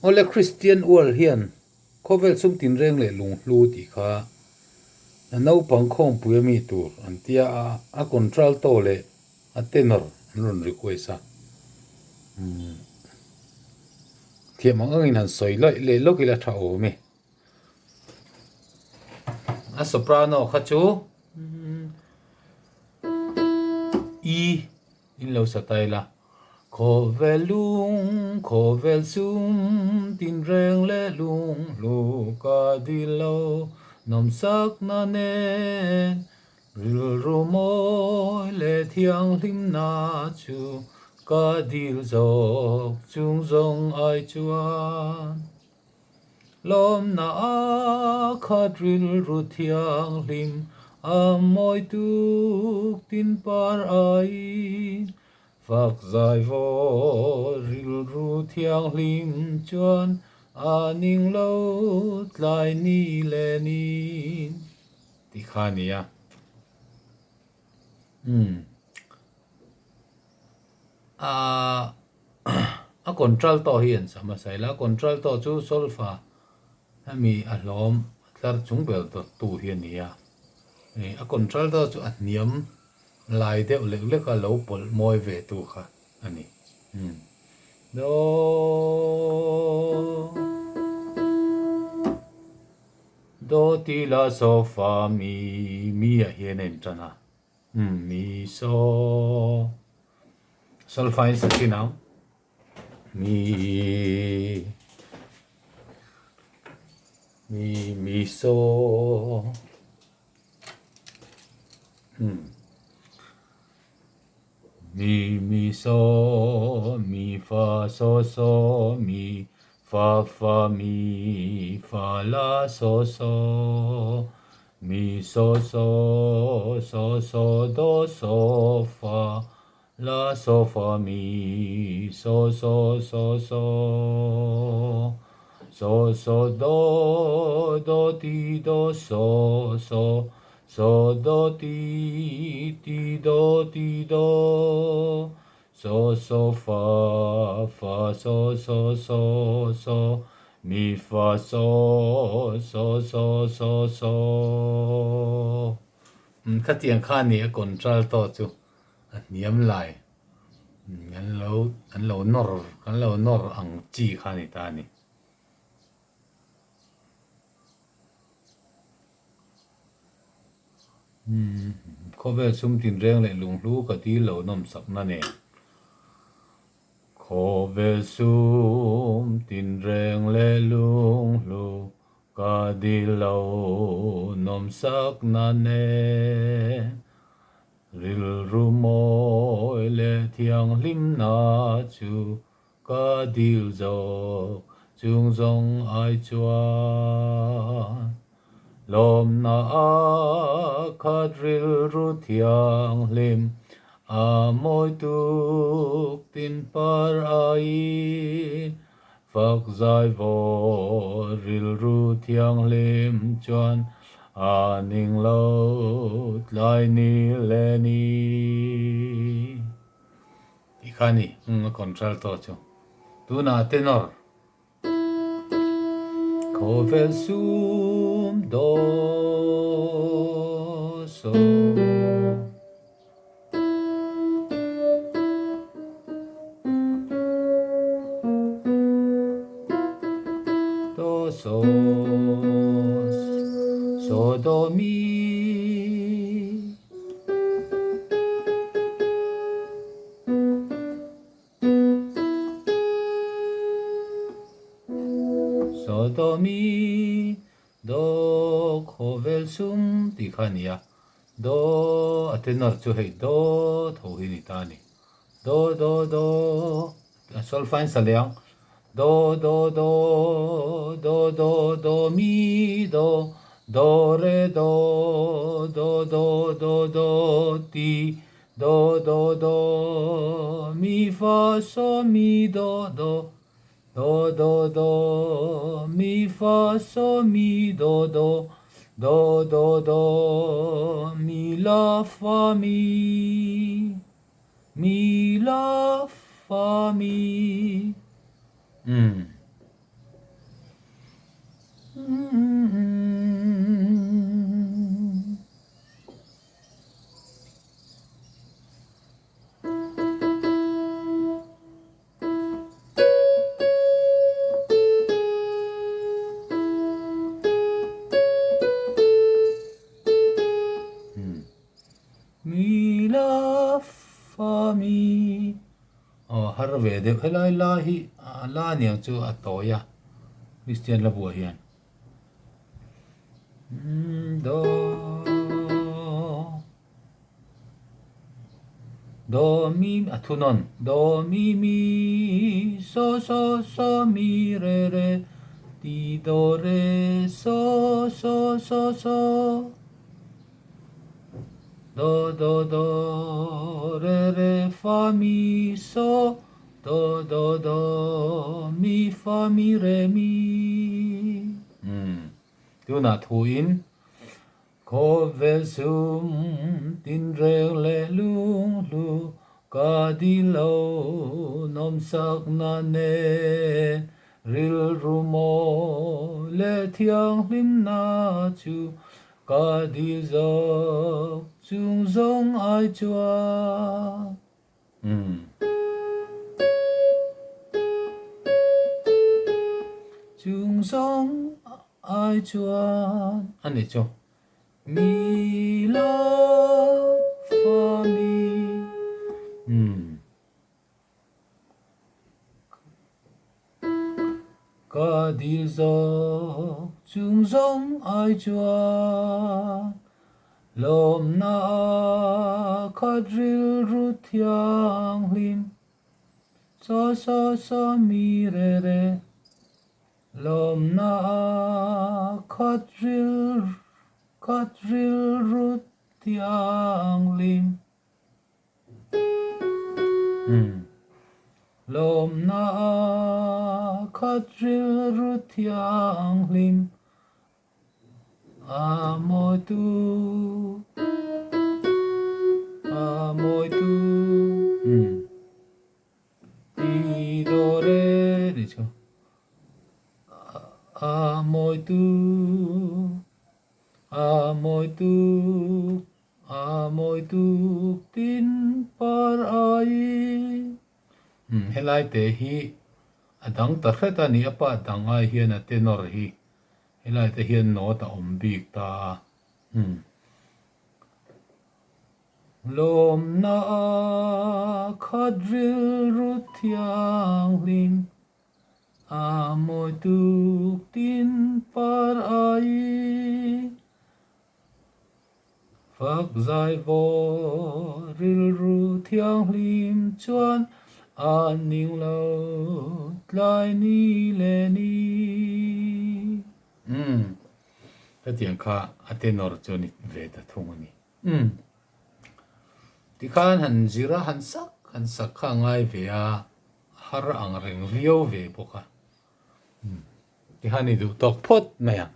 ole Christian world hian Khawvel sum tinreng le lunghlu ti kha no pangkhom puami tur antia a contralto le a tenor run request a thiam ang in han soi le lokila tha o mi a soprano kha chu e in lo sataila Khawvel sum tinreng le lunghlu ka dilo nom sak na ne ril rumoi le thiang lim na chu ka dil zok chung zong ai chuan lom na a khat ril ru thiang lim a moi tuk tin par ai phak zai vo ril ru thiang lim chuan aning lo tlai ni le ni ti khania a contralto hian sama saila contralto chu solfa ami alom tlar chung bel to tu hian nia a contralto chu a niam lai deuh lek a lo pol moi ve tu kha ani do ti la so fa mi a hian en chana mi so solfa in sa now mi so mi so mi fa so mi fa mi fa la so mi so do so fa la so fa mi so do ti do so do ti do so fa so mi fa so khá tiếng kha ni a contralto chu a niam lai an lo nor ang chi kha ni ta ni Khawvel sum tinreng le lunghlu ka ti lo nom sak na ne Khawvel sum tinreng le lunghlu ka di lo nom sak na ne ril rumoi le thiang lim na chu ka dil zo chung zong ai chuan lom na a khat ril ru thiang lim a moi tuk tin par ai phak zai vo ril ru thiang lim chuan aning lo tlai ni le ni ti khani contralto chu tu na tenor Khawvel sum do so do so do mi so do mi do Khawvel sum ti khania do a tenor chu hei do tho hi ni ta ni do solfa in sa leang do mi do re do ti do mi fa so mi do mi fa so mi do mi la fa mi la fa mi mi la fa mi har về được helai la hi la niang chu a toya Christian la bua hian do do mi thunon do mi so so so mi re re ti do re so so so so do re fa mi so do mi fa mi re mi tu na thu in Khawvel sum tinreng le lunghlu ka di lo nom sak na ne ril rumo le thiang lim na chu ka di zo chung zong ai chua chung zong ai chua anh này cho mi la fa mi ca đi zo chung zong ai chua lom na kadril ru thiang lim so so so mi re re lom na kadril ru thiang lim lom na kadril ru thiang lim a moi tu ti do re để cho a moi tu tin par ai helai te hi adang ta kheta ni apa dangai hian a tenor hi helai te hian no ta om bik ta lom na khadril ru thiang lim a moi tu tin par ai phak zai vo ril ru thiang lim chuan an ning lo tlai ni le ni ta tiang kha a tenor choni ve ta thung ani ti khan han zira han sak kha ngai ve a har ang reng riau ve boka ti hani du tok phot maya